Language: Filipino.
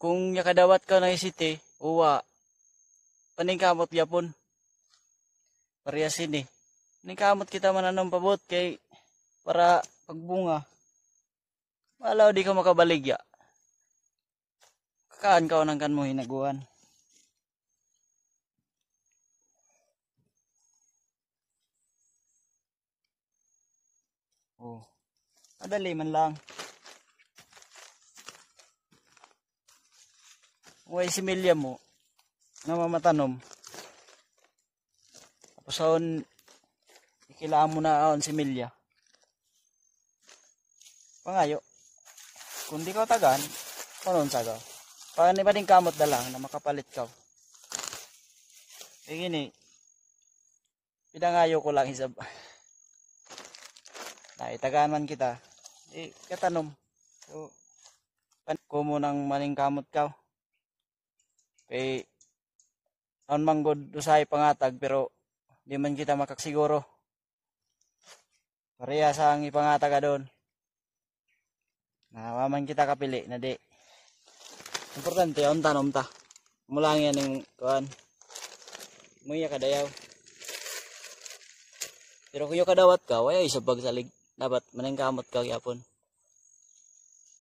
kung yakadawat ka na isite, uwa, paningkamot yapon. Pariyasin eh. Paningkamot kita mananong pabot kay para pagbunga. Malaw di ka makabaligya. Kakaan ka unang kan mo hinaguan. Oh, madali man lang. Uy, similya mo na mamatanom. Tapos aon, ikilaan mo na aon similya. Pangayo. Kung di ka tagan, panon sagaw. Paano ba din kamot na lang na makapalit ka? E gini, pinangayo ko lang isab. Naitagaan man kita. Katanom. So, ko mo nang maning kamot ka. Aon manggod usay pangatag pero di man kita makaksiguro. Pareha sa ang ipangatag ka doon. Nawaman kita kapili na di. Importante on tanom ta. Mulang yan yung kuan. Muya kadayaw. Pero kung yung kadawat ka, waya isa pagsalig. Dapat maningkamot ka yapon.